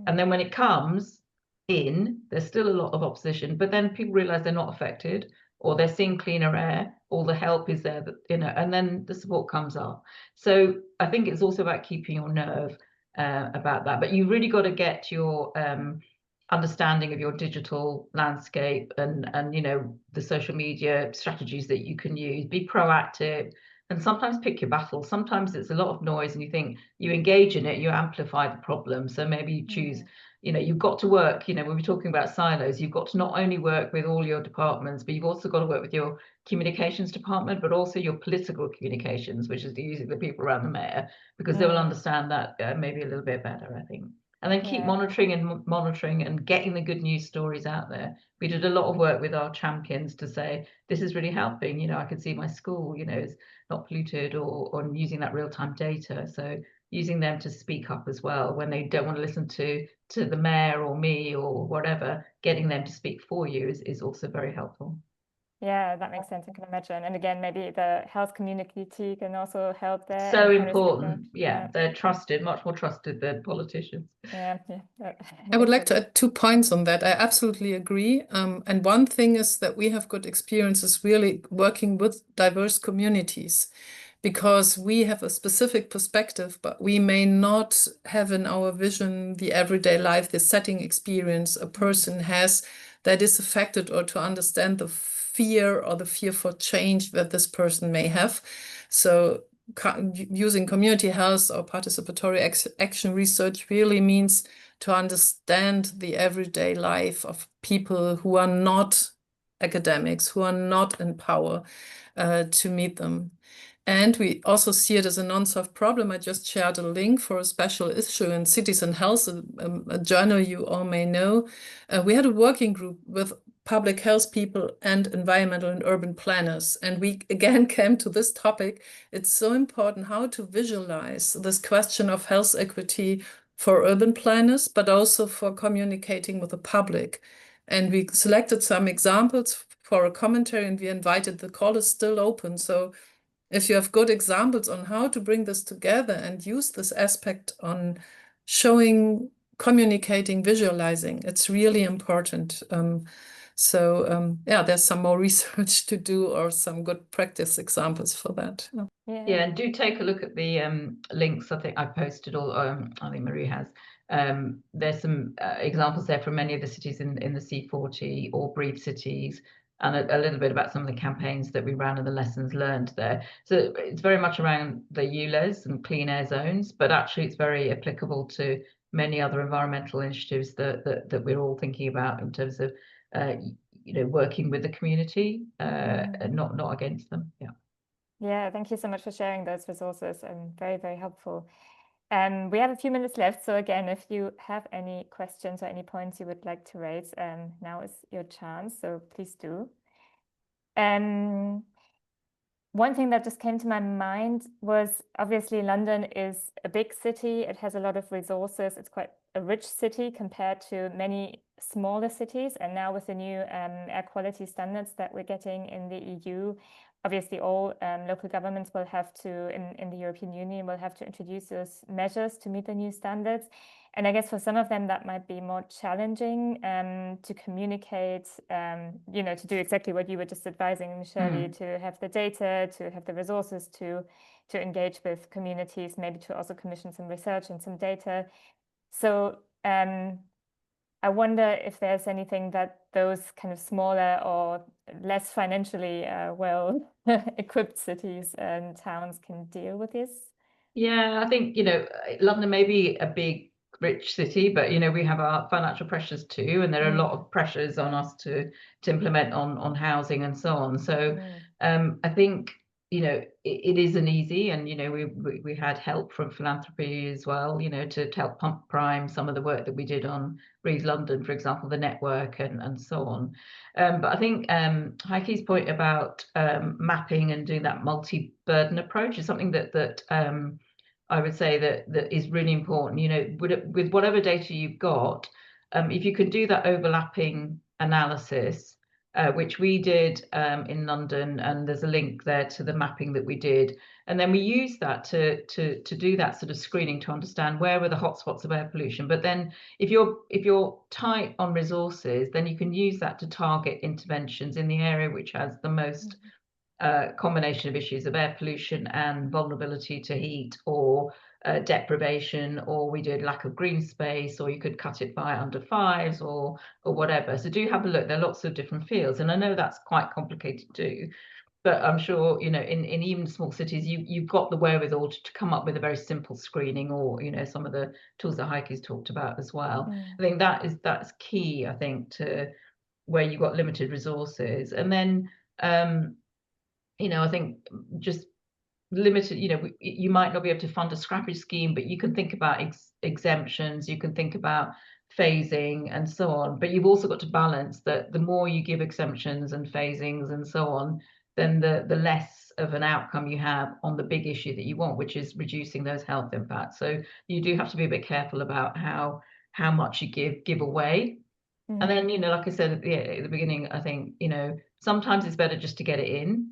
And then when it comes in, there's still a lot of opposition, but then people realize they're not affected, or they're seeing cleaner air, all the help is there, and then the support comes up. So I think it's also about keeping your nerve about that. But you really got to get your understanding of your digital landscape and the social media strategies that you can use. Be proactive, and sometimes pick your battles. Sometimes it's a lot of noise and you think you engage in it, you amplify the problem. So maybe you choose, you've got to work, when we're talking about silos, you've got to not only work with all your departments, but you've also got to work with your communications department, but also your political communications, which is usually the people around the mayor, because they will understand that maybe a little bit better, I think. And then keep monitoring and getting the good news stories out there. We did a lot of work with our champions to say, this is really helping. I can see my school, is not polluted, or using that real-time data. So using them to speak up as well when they don't want to listen to the mayor or me or whatever, getting them to speak for you is also very helpful. Yeah, that makes sense. I can imagine. And again, maybe the health community can also help there. So important. Yeah, they're trusted, much more trusted than politicians. Yeah. I would like to add 2 points on that. I absolutely agree. And one thing is that we have good experiences really working with diverse communities, because we have a specific perspective, but we may not have in our vision the everyday life, the setting experience a person has that is affected, or to understand the fear or the fear for change that this person may have. So using community health or participatory action research really means to understand the everyday life of people who are not academics, who are not in power, to meet them. And we also see it as a non-solved problem. I just shared a link for a special issue in Cities and Health, a journal you all may know. We had a working group with public health people and environmental and urban planners. And we again came to this topic. It's so important how to visualize this question of health equity for urban planners, but also for communicating with the public. And we selected some examples for a commentary, and we invited, the call is still open. So if you have good examples on how to bring this together and use this aspect on showing, communicating, visualizing, it's really important. Yeah, there's some more research to do, or some good practice examples for that. Yeah, and do take a look at the links. I think I posted all. I think Marie has. There's some examples there from many of the cities in the C40 or Breathe cities, and a little bit about some of the campaigns that we ran and the lessons learned there. So it's very much around the ULEZ and clean air zones, but actually it's very applicable to many other environmental initiatives that we're all thinking about in terms of working with the community, not against them. Yeah. Yeah, thank you so much for sharing those resources, and very, very helpful. We have a few minutes left, so again, if you have any questions or any points you would like to raise, now is your chance, so please do. One thing that just came to my mind was, obviously London is a big city, it has a lot of resources, it's quite a rich city compared to many smaller cities, and now with the new air quality standards that we're getting in the EU, obviously all local governments will have to, in the European Union, will have to introduce those measures to meet the new standards. And I guess for some of them that might be more challenging to communicate, to do exactly what you were just advising, Shirley, to have the data, to have the resources to engage with communities, maybe to also commission some research and some data. So I wonder if there's anything that those kind of smaller or less financially well equipped cities and towns can deal with this. Yeah, I think, London may be a big, rich city, but, we have our financial pressures too, and there are a lot of pressures on us to implement on housing and so on. So I think, it isn't easy, and, we had help from philanthropy as well, to help pump prime some of the work that we did on Breathe London, for example, the network and so on. But I think Heike's point about mapping and doing that multi-burden approach is something that I would say that is really important. With whatever data you've got, if you could do that overlapping analysis, which we did in London, and there's a link there to the mapping that we did, and then we use that to do that sort of screening to understand where were the hotspots of air pollution. But then if you're tight on resources, then you can use that to target interventions in the area which has the most combination of issues of air pollution and vulnerability to heat, or deprivation, or we did lack of green space, or you could cut it by under fives, or whatever. So do have a look. There are lots of different fields, and I know that's quite complicated to do, but I'm sure in even small cities you've got the wherewithal to come up with a very simple screening, or some of the tools that Heike's talked about as well. I think that's key, I think, to where you've got limited resources. And then I think just limited, you might not be able to fund a scrappage scheme, but you can think about exemptions, you can think about phasing and so on. But you've also got to balance that the more you give exemptions and phasings and so on, then the less of an outcome you have on the big issue that you want, which is reducing those health impacts. So you do have to be a bit careful about how much you give away. And then, like I said at the beginning, I think, sometimes it's better just to get it in,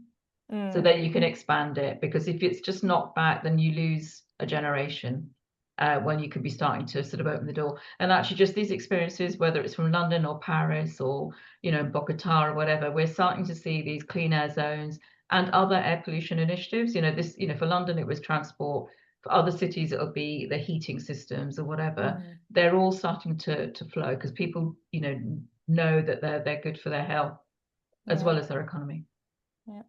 so that you can expand it, because if it's just knocked back, then you lose a generation when you could be starting to sort of open the door. And actually just these experiences, whether it's from London or Paris or Bogota or whatever, we're starting to see these clean air zones, and other air pollution initiatives. This, for London, it was transport. For other cities, it'll be the heating systems or whatever. They're all starting to flow because people, know that they're good for their health as well as their economy. Yeah.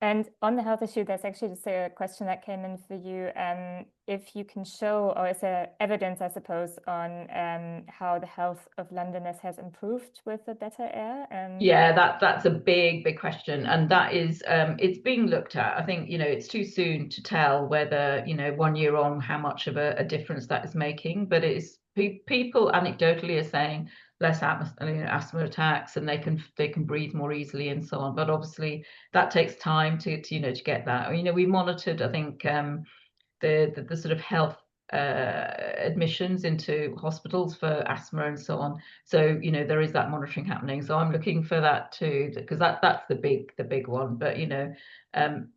And on the health issue, there's actually just a question that came in for you. If you can show, or is there evidence, I suppose, on how the health of Londoners has improved with the better air? Yeah, that's a big question, and that is it's being looked at. I think it's too soon to tell whether 1 year on how much of a difference that is making, but it's people anecdotally are saying less asthma attacks, and they can breathe more easily and so on. But obviously that takes time to get that. We monitored, I think, the sort of health admissions into hospitals for asthma and so on. So there is that monitoring happening. So I'm looking for that too, because that's the big one. But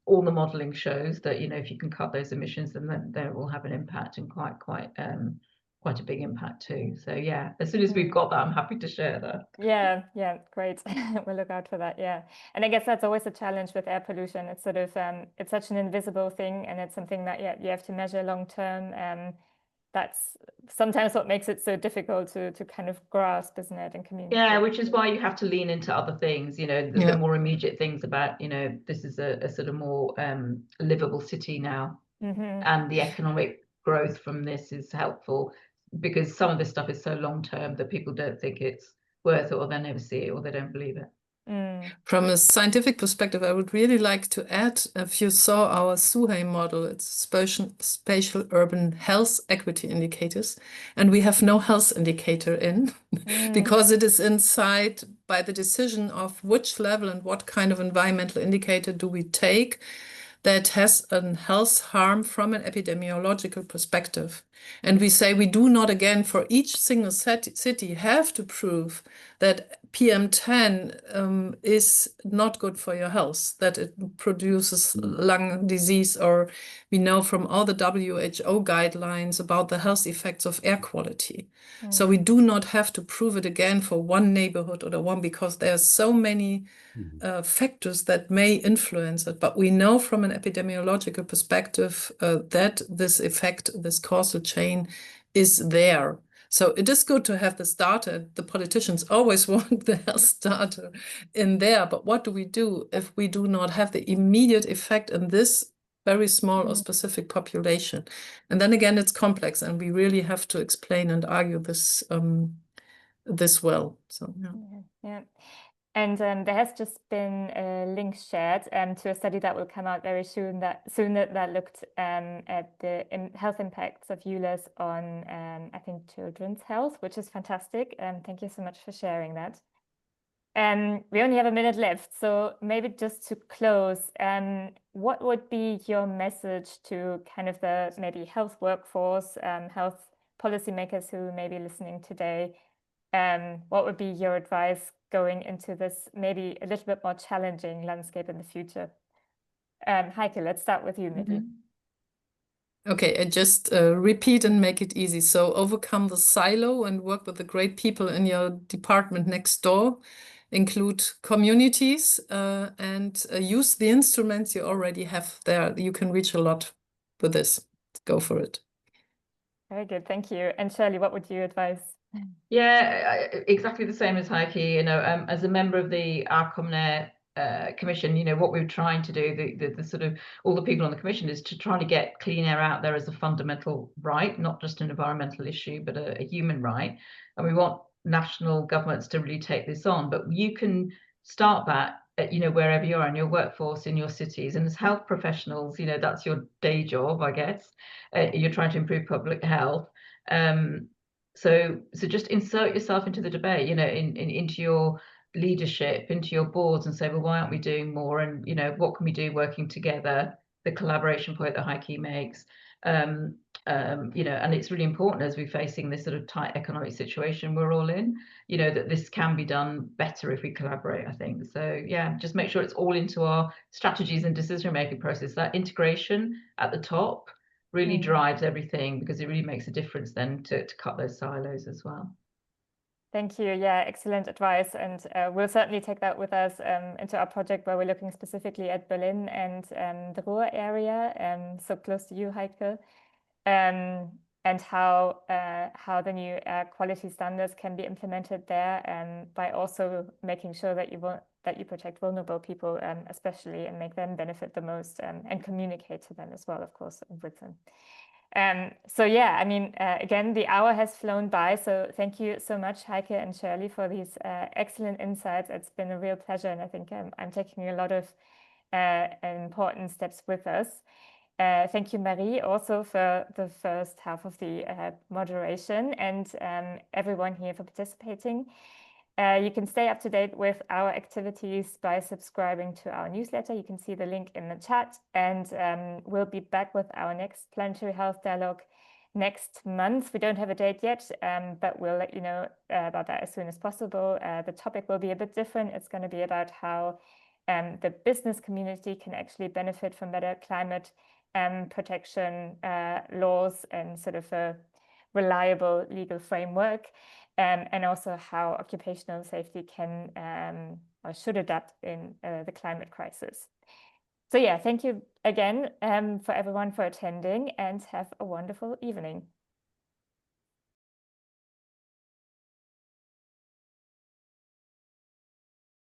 all the modelling shows that if you can cut those emissions, then it will have an impact, and quite a big impact too. So yeah, as soon as we've got that, I'm happy to share that. Yeah, great. We'll look out for that. Yeah, and I guess that's always a challenge with air pollution. It's sort of it's such an invisible thing, and it's something that you have to measure long term. That's sometimes what makes it so difficult to kind of grasp, isn't it, and communicate. Yeah, which is why you have to lean into other things. The more immediate things about this is a sort of more livable city now, and the economic growth from this is helpful, because some of this stuff is so long term that people don't think it's worth it, or they never see it, or they don't believe it. From a scientific perspective, I would really like to add, if you saw our SUHE model, it's spatial urban health equity indicators, and we have no health indicator in because it is inside by the decision of which level and what kind of environmental indicator do we take that has a health harm from an epidemiological perspective. And we say we do not, again, for each single city have to prove that PM10 is not good for your health, that it produces lung disease, or we know from all the WHO guidelines about the health effects of air quality. So we do not have to prove it again for one neighborhood or the one, because there are so many factors that may influence it. But we know from an epidemiological perspective that this effect, this causal chain is there. So it is good to have this data. The politicians always want the health data in there. But what do we do if we do not have the immediate effect in this very small or specific population? And then again, it's complex, and we really have to explain and argue this this well. So yeah. And there has just been a link shared to a study that will come out very soon that looked at the health impacts of ULEZ on, I think, children's health, which is fantastic. Thank you so much for sharing that. We only have a minute left, so maybe just to close, what would be your message to kind of the maybe health workforce, health policymakers who may be listening today? What would be your advice going into this maybe a little bit more challenging landscape in the future? Heike, let's start with you maybe. Okay, I just repeat and make it easy. So overcome the silo and work with the great people in your department next door. Include communities and use the instruments you already have there. You can reach a lot with this. Go for it. Very good, thank you. And Shirley, what would you advise? Yeah, exactly the same as Heike. As a member of the Commonair Commission, what we're trying to do, the sort of all the people on the Commission, is to try to get clean air out there as a fundamental right, not just an environmental issue, but a human right. And we want national governments to really take this on. But you can start that wherever you are, in your workforce, in your cities, and as health professionals, that's your day job, I guess. You're trying to improve public health. So just insert yourself into the debate, into your leadership, into your boards, and say, well, why aren't we doing more? And what can we do working together? The collaboration point that Heike makes, and it's really important as we're facing this sort of tight economic situation we're all in, that this can be done better if we collaborate, I think. So yeah, just make sure it's all into our strategies and decision-making process. That integration at the top really drives everything, because it really makes a difference then to cut those silos as well. Thank you. Yeah, excellent advice. And we'll certainly take that with us into our project where we're looking specifically at Berlin and the Ruhr area, so close to you, Heike, and how the new air quality standards can be implemented there, by also making sure that you protect vulnerable people, especially, and make them benefit the most, and communicate to them as well, of course, with them. So yeah, I mean, again, the hour has flown by. So thank you so much, Heike and Shirley, for these excellent insights. It's been a real pleasure. And I think I'm taking a lot of important steps with us. Thank you, Marie, also for the first half of the moderation, and everyone here for participating. You can stay up to date with our activities by subscribing to our newsletter. You can see the link in the chat, and we'll be back with our next Planetary Health Dialogue next month. We don't have a date yet, but we'll let you know about that as soon as possible. The topic will be a bit different. It's going to be about how the business community can actually benefit from better climate protection laws and sort of a reliable legal framework, and also how occupational safety can or should adapt in the climate crisis. So yeah, thank you again for everyone for attending, and have a wonderful evening.